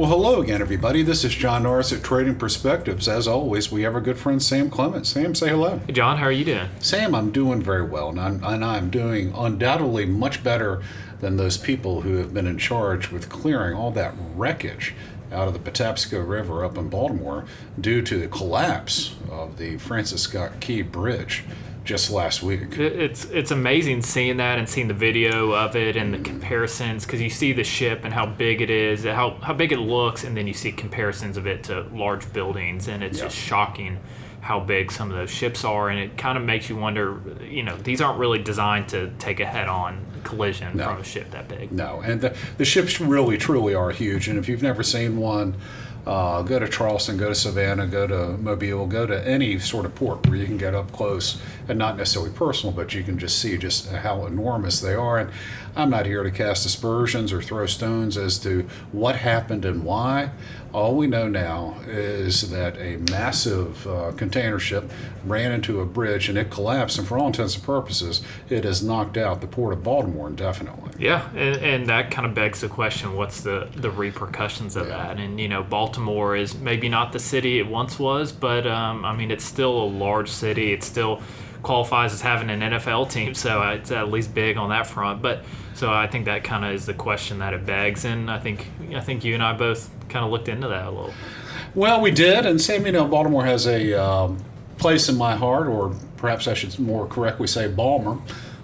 Well, hello again, everybody. This is John Norris at Trading Perspectives. As always, we have our good friend Sam Clement. Sam, say hello. Hey, John, how are you doing? Sam, I'm doing very well, and I'm doing undoubtedly much better than those people who have been in charge with clearing all that wreckage out of the Patapsco River up in Baltimore due to the collapse of the Francis Scott Key Bridge just last week. It's amazing seeing that and seeing the video of it and the comparisons, because you see the ship and how big it is, how big it looks, and then you see comparisons of it to large buildings, and it's just shocking how big some of those ships are, and it kind of makes you wonder, these aren't really designed to take a head-on collision from a ship that big. No, and the ships really, truly are huge, and if you've never seen one, go to Charleston, go to Savannah, go to Mobile, go to any sort of port where you can get up close, and not necessarily personal, but you can just see just how enormous they are. And I'm not here to cast aspersions or throw stones as to what happened and why. All we know now is that a massive container ship ran into a bridge and it collapsed, and for all intents and purposes, it has knocked out the Port of Baltimore indefinitely. Yeah, and that kind of begs the question, what's the repercussions of that? And, Baltimore is maybe not the city it once was, but, it's still a large city. It still qualifies as having an NFL team, so it's at least big on that front. But so I think that kind of is the question that it begs, and I think you and I both kind of looked into that a little. Well, we did, and Sam, Baltimore has a place in my heart, or perhaps I should more correctly say Balmer.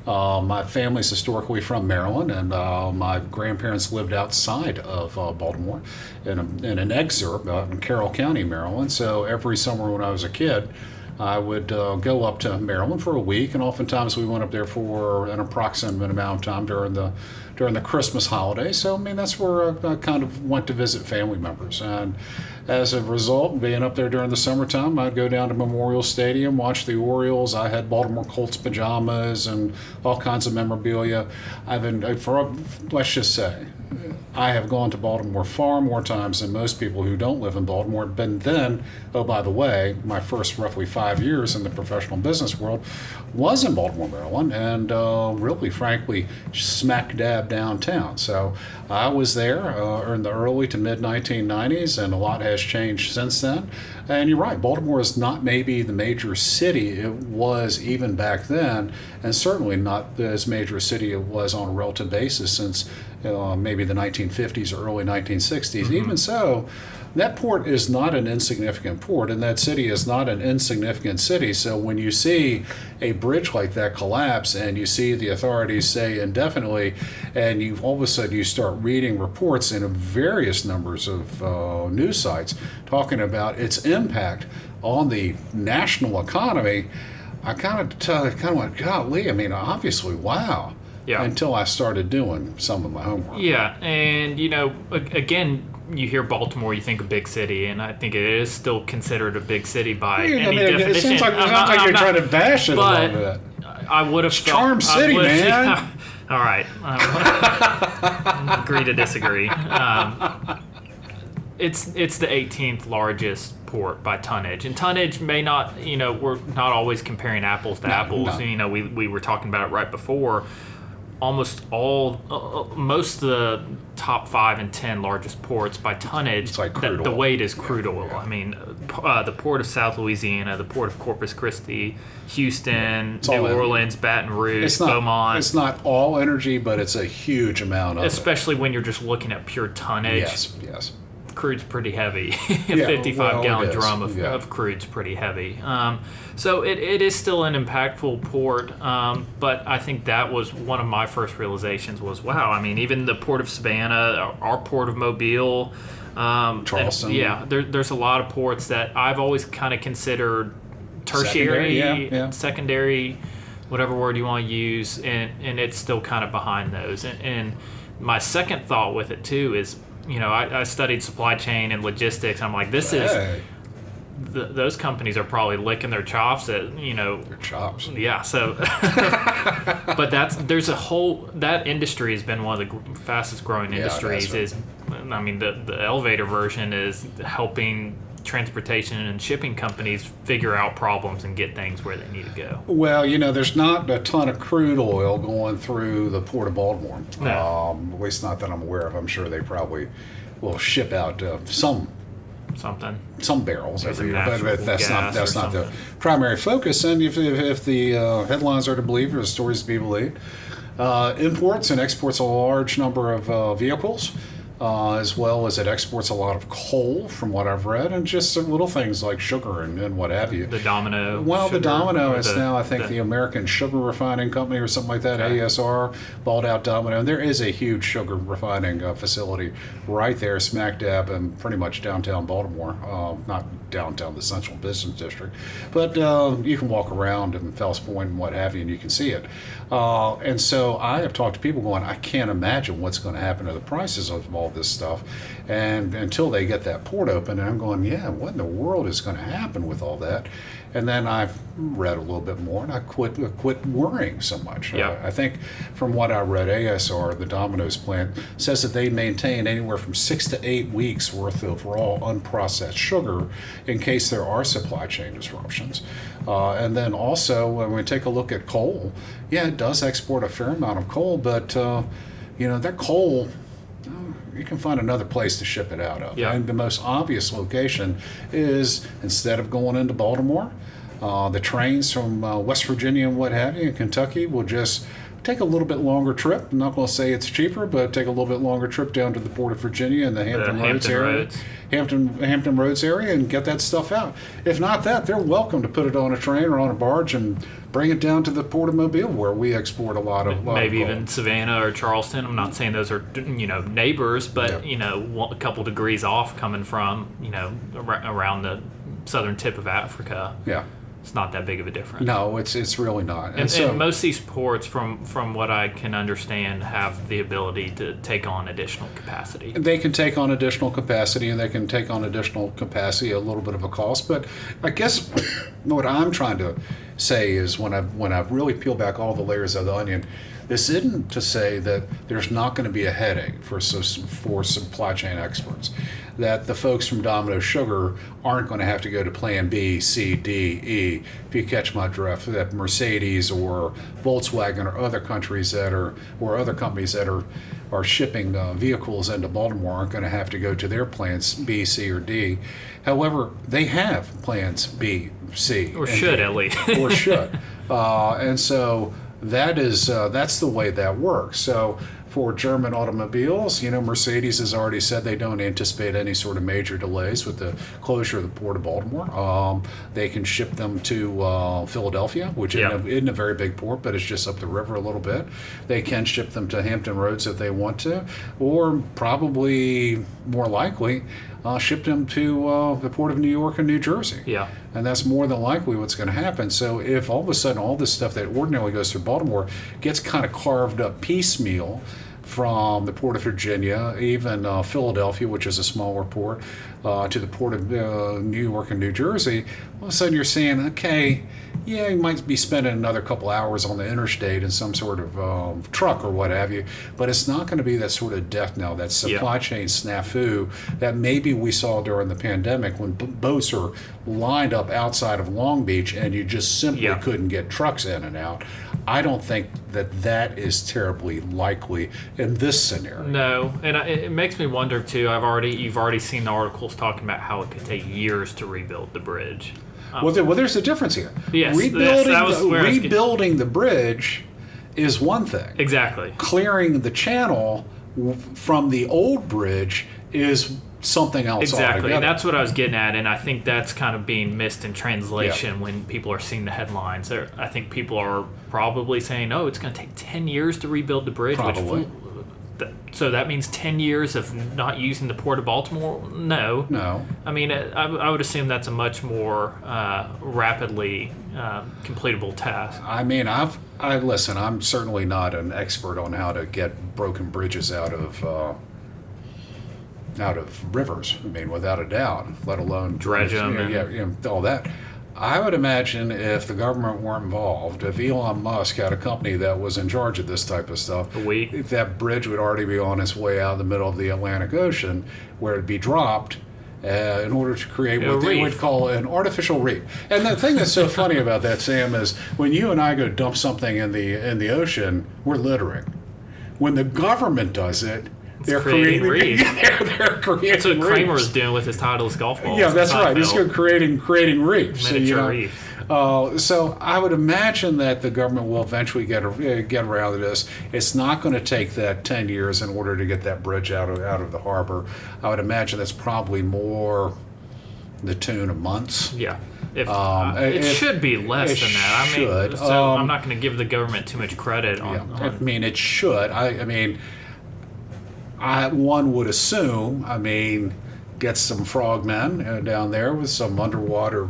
My family's historically from Maryland, and my grandparents lived outside of Baltimore in an exurb in Carroll County, Maryland. So every summer when I was a kid, I would go up to Maryland for a week, and oftentimes we went up there for an approximate amount of time during the Christmas holiday. So, that's where I kind of went to visit family members. And as a result, being up there during the summertime, I'd go down to Memorial Stadium, watch the Orioles. I had Baltimore Colts pajamas and all kinds of memorabilia. Let's just say, I have gone to Baltimore far more times than most people who don't live in Baltimore. But then, oh, by the way, my first roughly 5 years in the professional business world was in Baltimore, Maryland, and really, frankly, smack dab downtown. So I was there in the early to mid 1990s, and a lot has changed since then. And you're right, Baltimore is not maybe the major city it was even back then, and certainly not as major a city it was on a relative basis since maybe the 1950s or early 1960s. Mm-hmm. Even so, that port is not an insignificant port, and that city is not an insignificant city. So when you see a bridge like that collapse, and you see the authorities say indefinitely, and all of a sudden you start reading reports in various numbers of news sites talking about its impact on the national economy, I kind of went, golly, obviously, wow. Yeah. Until I started doing some of my homework. Yeah, and again, you hear Baltimore, you think a big city, and I think it is still considered a big city by any definition. It sounds like you're trying to bash it a little bit. I would have Charm City, man. Yeah, all right, agree to disagree. It's the 18th largest port by tonnage, and tonnage may not, we're not always comparing apples to apples. No. We were talking about it right before. Most of the top 5 and 10 largest ports by tonnage, like the weight is crude oil. Yeah. The Port of South Louisiana, the Port of Corpus Christi, Houston, New Orleans, Baton Rouge, Beaumont. It's not all energy, but it's a huge amount of especially when you're just looking at pure tonnage. Yes. Crude's pretty heavy. 55-gallon drum of crude's pretty heavy. So it is still an impactful port, but I think that was one of my first realizations was, wow, even the Port of Savannah, our Port of Mobile, Charleston. There's a lot of ports that I've always kind of considered tertiary, secondary, whatever word you want to use, and it's still kind of behind those. And my second thought with it, too, is, I studied supply chain and logistics. I'm like, those companies are probably licking their chops at, Their chops. Yeah, so, but that industry has been one of the fastest growing industries. The elevator version is helping transportation and shipping companies figure out problems and get things where they need to go. Well, there's not a ton of crude oil going through the Port of Baltimore. No. At least not that I'm aware of. I'm sure they probably will ship out some barrels There's every a year, but natural that's gas not or the something. primary focus. And if the headlines are to believe, or the stories to be believed, imports and exports a large number of vehicles, as well as it exports a lot of coal, from what I've read, and just some little things like sugar and what have you. The Domino. Well, the sugar, Domino or is now, I think, the American Sugar Refining Company or something like that, Okay. ASR, bought out Domino. And there is a huge sugar refining facility right there, smack dab in pretty much downtown Baltimore. Not downtown, the central business district. But you can walk around in Fells Point and what have you, and you can see it. And so I have talked to people going, I can't imagine what's going to happen to the prices of all this stuff. And until they get that port open, and I'm going, yeah, what in the world is going to happen with all that? And then I've read a little bit more, and I quit worrying so much. Yeah. I think from what I read, ASR, the Domino's plant, says that they maintain anywhere from 6 to 8 weeks worth of raw unprocessed sugar in case there are supply chain disruptions. And then also, when we take a look at coal, yeah, it does export a fair amount of coal, but that coal, you can find another place to ship it out of. Yeah. And the most obvious location is, instead of going into Baltimore, the trains from West Virginia and what have you, and Kentucky, will just take a little bit longer trip. I'm not going to say it's cheaper, but take a little bit longer trip down to the Port of Virginia and the Hampton Roads area. Hampton Roads area, and get that stuff out. If not that, they're welcome to put it on a train or on a barge and bring it down to the Port of Mobile, where we export a lot of Maybe of coal. even Savannah or Charleston. I'm not saying those are neighbors, but Yeah. a couple degrees off coming from around the southern tip of Africa. Yeah. It's not that big of a difference. No, it's really not. And, so, and most of these ports, from what I can understand, have the ability to take on additional capacity. they can take on additional capacity, and they can take on additional capacity at a little bit of a cost. But I guess what I'm trying to say is, when I really peel back all the layers of the onion, this isn't to say that there's not going to be a headache for supply chain experts, that the folks from Domino Sugar aren't going to have to go to plan B, C, D, E, if you catch my drift, that Mercedes or Volkswagen or other companies that are shipping vehicles into Baltimore aren't going to have to go to their plants B, C, or D. However, they have plans B, C, Or and should, D, at least. or should, and so that's the way that works. So for German automobiles, Mercedes has already said they don't anticipate any sort of major delays with the closure of the Port of Baltimore. They can ship them to Philadelphia, which isn't a very big port, but it's just up the river a little bit. They can ship them to Hampton Roads if they want to, or probably more likely, ship them to the Port of New York and New Jersey. Yeah. And that's more than likely what's going to happen. So if all of a sudden all this stuff that ordinarily goes through Baltimore gets kind of carved up piecemeal from the Port of Virginia, even Philadelphia, which is a smaller port, to the Port of New York and New Jersey, all of a sudden you're saying, okay, yeah, you might be spending another couple hours on the interstate in some sort of truck or what have you, but it's not going to be that sort of death knell, that supply chain snafu that maybe we saw during the pandemic when boats are lined up outside of Long Beach and you just simply couldn't get trucks in and out. I don't think that is terribly likely in this scenario. No, and it makes me wonder too. You've already seen the articles talking about how it could take years to rebuild the bridge. Well, there's a difference here. Yes, rebuilding the bridge is one thing. Exactly. Clearing the channel from the old bridge is something else Exactly, altogether. and that's what I was getting at, and I think that's kind of being missed in translation when people are seeing the headlines. I think people are probably saying, "Oh, it's going to take 10 years to rebuild the bridge." Probably. So that means 10 years of not using the Port of Baltimore? No. I mean, I would assume that's a much more rapidly completable task. I mean, listen. I'm certainly not an expert on how to get broken bridges out of rivers. I mean, without a doubt. Let alone Dredge them. All that. I would imagine if the government weren't involved, if Elon Musk had a company that was in charge of this type of stuff, that bridge would already be on its way out of the middle of the Atlantic Ocean, where it'd be dropped in order to create what they would call an artificial reef. And the thing that's so funny about that, Sam, is when you and I go dump something in the ocean, we're littering. When the government does it, They're creating reefs. they're creating That's what Kramer reefs. is doing with his Titleist golf balls. Yeah, that's right. He's Seinfeld. creating reefs. Miniature reefs. So I would imagine that the government will eventually get around to this. It's not going to take that 10 years in order to get that bridge out of the harbor. I would imagine that's probably more the tune of months. Yeah. It should be less than that. I mean, should. so I'm not going to give the government too much credit on. I mean, it should. I mean, one would assume. I mean, get some frogmen down there with some underwater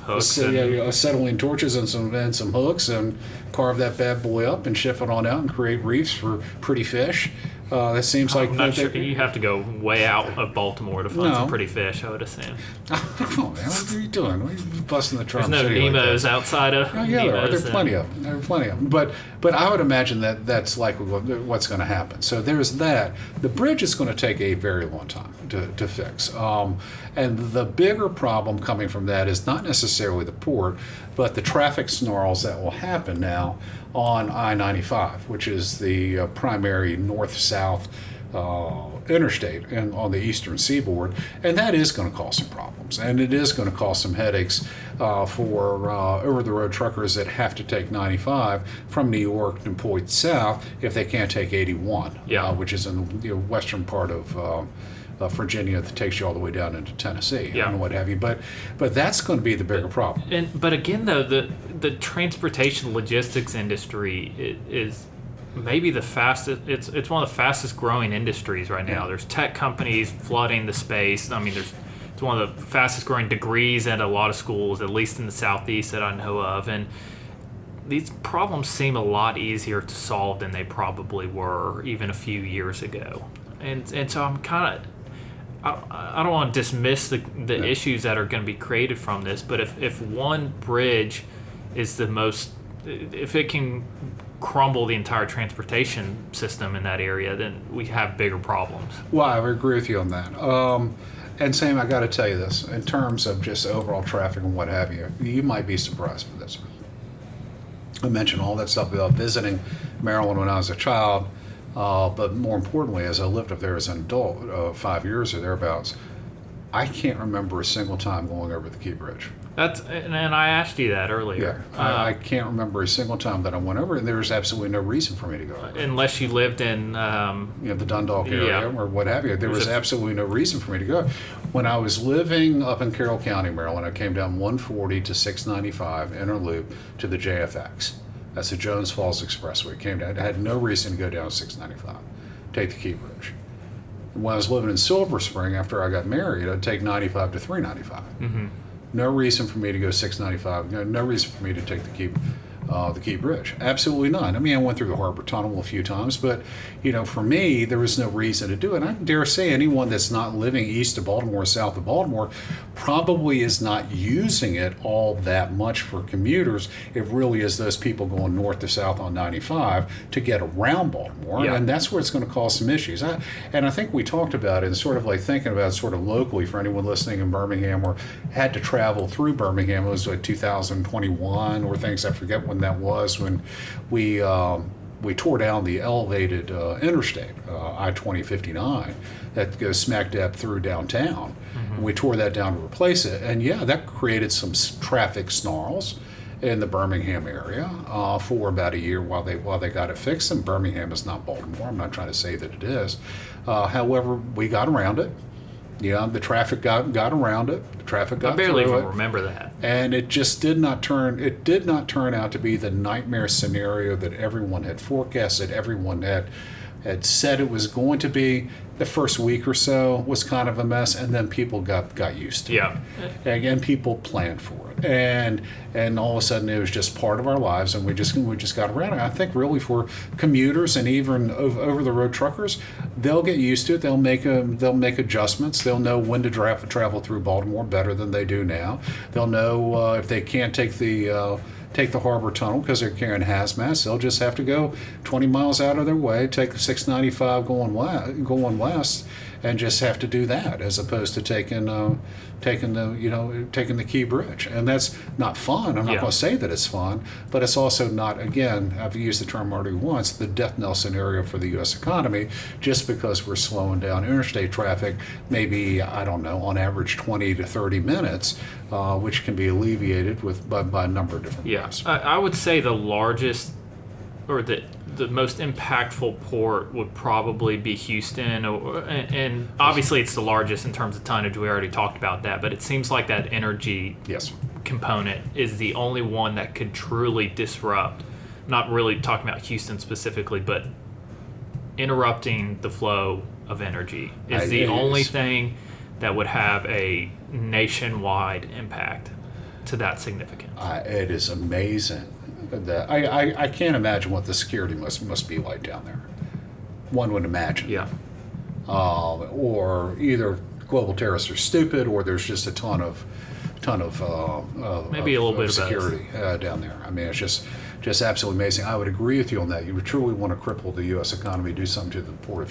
hooks. acetylene torches and some hooks, and carve that bad boy up and ship it on out and create reefs for pretty fish. That seems like I'm not sure. You have to go way out of Baltimore to find some pretty fish, I would assume. Come on, man. What are you doing? What are you busting the There's drum? no city like Nemos that? outside of. Oh, yeah, there are. Nemos There are plenty of them. There are plenty of them. But I would imagine that that's likely what's going to happen. So there's that. The bridge is going to take a very long time to fix. And the bigger problem coming from that is not necessarily the port, but the traffic snarls that will happen now on I-95, which is the primary north-south interstate and on the eastern seaboard, and that is going to cause some problems, and it is going to cause some headaches for over-the-road truckers that have to take 95 from New York and point south if they can't take 81, which is in the western part of Virginia that takes you all the way down into Tennessee and what have you. But that's going to be the bigger problem. But again, though, the transportation logistics industry is maybe the fastest. It's one of the fastest growing industries right now. There's tech companies flooding the space. I mean, it's one of the fastest growing degrees at a lot of schools, at least in the southeast that I know of. And these problems seem a lot easier to solve than they probably were even a few years ago. And so I'm kind of. I don't want to dismiss the issues that are going to be created from this, but if one bridge is the most, if it can crumble the entire transportation system in that area, then we have bigger problems. Well, I would agree with you on that. And Sam, I got to tell you this, in terms of just overall traffic and what have you, you might be surprised with this. I mentioned all that stuff about visiting Maryland when I was a child. But more importantly, as I lived up there as an adult, 5 years or thereabouts, I can't remember a single time going over the Key Bridge. And I asked you that earlier. Yeah, I can't remember a single time that I went over, and there was absolutely no reason for me to go over. Unless you lived in the Dundalk area or what have you. There was absolutely no reason for me to go. When I was living up in Carroll County, Maryland, I came down 140 to 695 inner loop to the JFX. That's the Jones Falls Expressway. Came down. I had no reason to go down 695, take the Key Bridge. When I was living in Silver Spring after I got married, I'd take 95 to 395. Mm-hmm. No reason for me to go 695. No reason for me to take the Key Bridge. Absolutely none. I mean, I went through the Harbor Tunnel a few times, but for me, there was no reason to do it. And I dare say anyone that's not living east of Baltimore, south of Baltimore, probably is not using it all that much for commuters. It really is those people going north to south on 95 to get around Baltimore, and that's where it's going to cause some issues. And I think we talked about it, and sort of like thinking about it sort of locally for anyone listening in Birmingham or had to travel through Birmingham. It was like 2021 or things, I forget when that was, when we tore down the elevated interstate, I-2059, that goes smack dab through downtown. Mm-hmm. We tore that down to replace it, and that created some traffic snarls in the Birmingham area for about a year while they got it fixed. And Birmingham is not Baltimore. I'm not trying to say that it is. However, we got around it. The traffic got around it. The traffic got through it. I barely even remember that. And it just did not turn out to be the nightmare scenario that everyone had forecasted, everyone had said it was going to be. The first week or so was kind of a mess, and then people got used to it. Again, people planned for it. And all of a sudden it was just part of our lives, and we just got around it. I think really for commuters and even over the road truckers, they'll get used to it. They'll make adjustments. They'll know when to travel through Baltimore better than they do now. They'll know if they can't take the Harbor Tunnel because they're carrying hazmats, they'll just have to go 20 miles out of their way, take 695 going west, and just have to do that as opposed to taking the Key Bridge. And that's not fun. I'm not going to say that it's fun, but it's also not, again, I've used the term already once, the death knell scenario for the U.S. economy, just because we're slowing down interstate traffic, maybe, I don't know, on average 20 to 30 minutes, which can be alleviated by a number of different ways. I would say the largest or the most impactful port would probably be Houston, and obviously it's the largest in terms of tonnage. We already talked about that, but it seems like that energy component is the only one that could truly disrupt. Not really talking about Houston specifically, but interrupting the flow of energy is the only thing that would have a nationwide impact to that significance. It is amazing. I can't imagine what the security must be like down there. One would imagine. Yeah. Or either global terrorists are stupid, or there's just a ton of maybe a little bit of security down there. I mean, it's just absolutely amazing. I would agree with you on that. You would truly want to cripple the U.S. economy, do something to the Port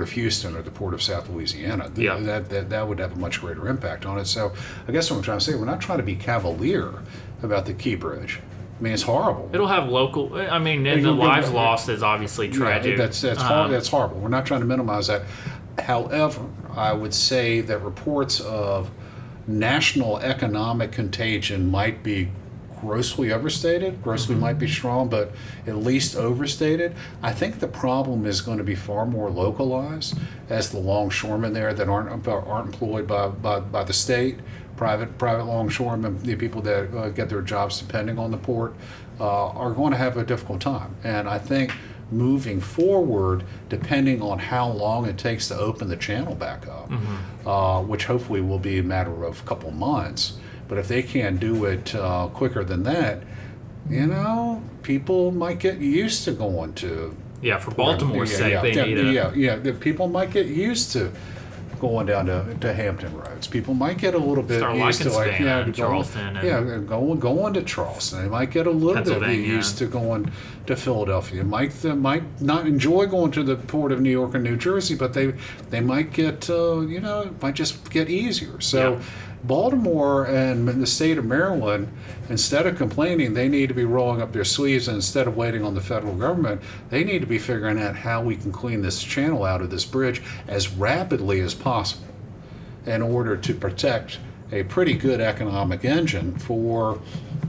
of Houston or the Port of South Louisiana. That would have a much greater impact on it. So I guess what I'm trying to say, we're not trying to be cavalier about the Key Bridge. I mean, it's horrible. It'll have local. I mean, and the lives lost is obviously tragic. That's horrible. We're not trying to minimize that. However, I would say that reports of national economic contagion might be grossly overstated. Grossly might be strong, but at least overstated. I think the problem is going to be far more localized, as the longshoremen there that aren't employed by the state. Private longshoremen, the people that get their jobs depending on the port, are going to have a difficult time. And I think moving forward, depending on how long it takes to open the channel back up, which hopefully will be a matter of a couple months, but if they can't do it quicker than that, people might get used to going to. Yeah, for Baltimore's sake, they need it. People might get used to going down to Hampton Roads. People might get a little bit used to Charleston. Going to Charleston. They might get a little bit used to going to Philadelphia. They might not enjoy going to the Port of New York and New Jersey, but they might get it might just get easier. So Baltimore and the state of Maryland, instead of complaining, they need to be rolling up their sleeves, and instead of waiting on the federal government, they need to be figuring out how we can clean this channel out of this bridge as rapidly as possible in order to protect a pretty good economic engine for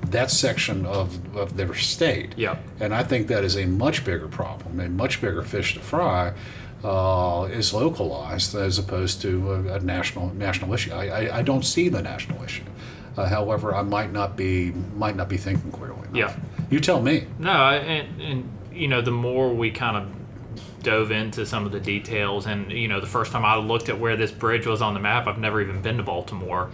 that section of their state. And I think that is a much bigger problem, a much bigger fish to fry. Is localized as opposed to a national issue. I don't see the national issue. However, I might not be thinking clearly enough. You tell me. No, and the more we kind of dove into some of the details, and the first time I looked at where this bridge was on the map, I've never even been to Baltimore.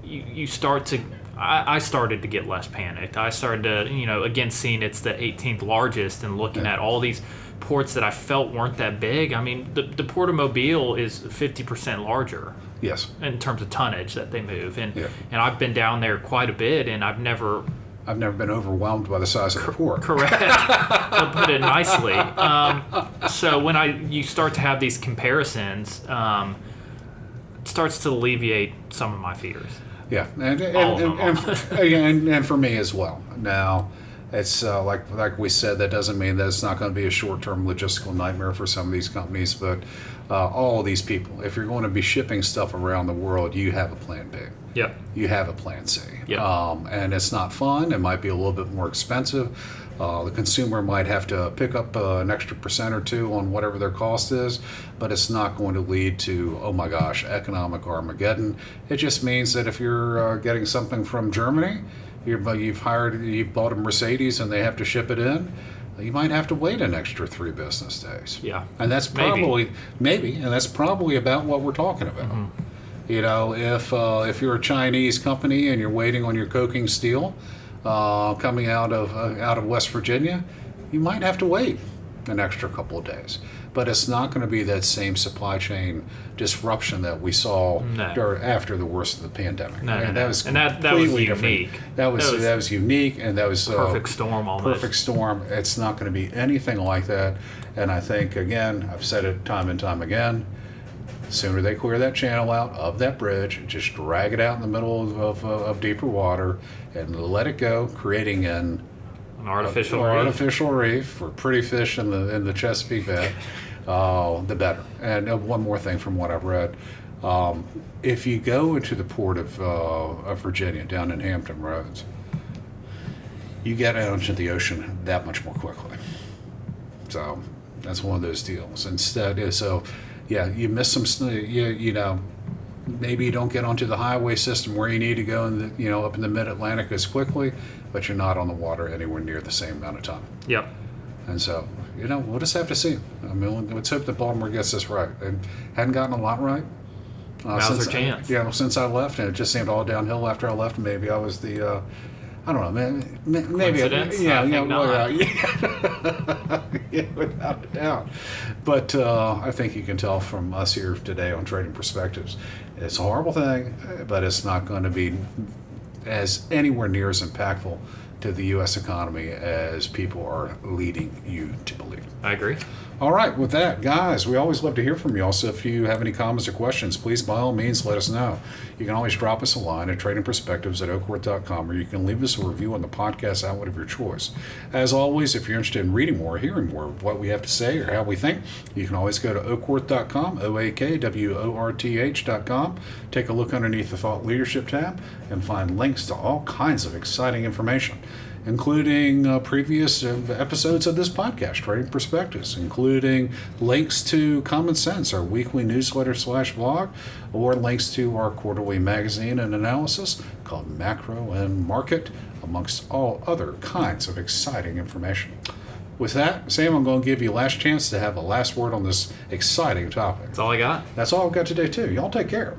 You start to. I started to get less panicked. I started to, again, seeing it's the 18th largest and looking at all these ports that I felt weren't that big. I mean, the Port of Mobile is 50% larger. Yes. In terms of tonnage that they move, and I've been down there quite a bit, and I've never been overwhelmed by the size of the port. Correct. To put it nicely. So when you start to have these comparisons, it starts to alleviate some of my fears. Yeah, and for me as well. Now, it's like we said, that doesn't mean that it's not going to be a short-term logistical nightmare for some of these companies, but all of these people, if you're going to be shipping stuff around the world, you have a plan B. You have a plan C. And it's not fun. It might be a little bit more expensive. The consumer might have to pick up an extra % or two on whatever their cost is, but it's not going to lead to, oh my gosh, economic Armageddon. It just means that if you're getting something from Germany, you've bought a Mercedes and they have to ship it in, you might have to wait an extra 3 business days. And that's probably and that's probably about what we're talking about. If you're a Chinese company and you're waiting on your coking steel coming out of West Virginia, you might have to wait an extra couple of days. But it's not going to be that same supply chain disruption that we saw after the worst of the pandemic. That was completely different. That was unique, and that was perfect storm almost. Perfect storm. It's not going to be anything like that. And I think, again, I've said it time and time again, Sooner they clear that channel out of that bridge, just drag it out in the middle of deeper water and let it go, creating an artificial reef. Artificial reef for pretty fish in the Chesapeake Bay, the better. And one more thing from what I've read. If you go into the port of Virginia, down in Hampton Roads, you get out into the ocean that much more quickly. So that's one of those deals. Instead, so yeah, you miss some, you know, maybe you don't get onto the highway system where you need to go up in the mid-Atlantic as quickly, but you're not on the water anywhere near the same amount of time. Yep. And so, we'll just have to see. I mean, let's hope that Baltimore gets this right. And hadn't gotten a lot right. Now's their chance. Since I left, and it just seemed all downhill after I left. Maybe I was the, I don't know, man. Maybe, coincidence? yeah, I think not. Yeah, without a doubt. But I think you can tell from us here today on Trading Perspectives, it's a horrible thing, but it's not going to be as anywhere near as impactful to the U.S. economy as people are leading you to believe. I agree. All right, with that, guys, we always love to hear from you. Also, if you have any comments or questions, please, by all means, let us know. You can always drop us a line at tradingperspectives@oakworth.com, or you can leave us a review on the podcast outlet of your choice. As always, if you're interested in reading more or hearing more of what we have to say or how we think, you can always go to oakworth.com, OAKWORTH.com. Take a look underneath the Thought Leadership tab and find links to all kinds of exciting information, including previous episodes of this podcast, Trading Perspectives, including links to Common Sense, our weekly newsletter / blog, or links to our quarterly magazine and analysis called Macro and Market, amongst all other kinds of exciting information. With that, Sam, I'm going to give you a last chance to have a last word on this exciting topic. That's all I got. That's all I've got today, too. Y'all take care.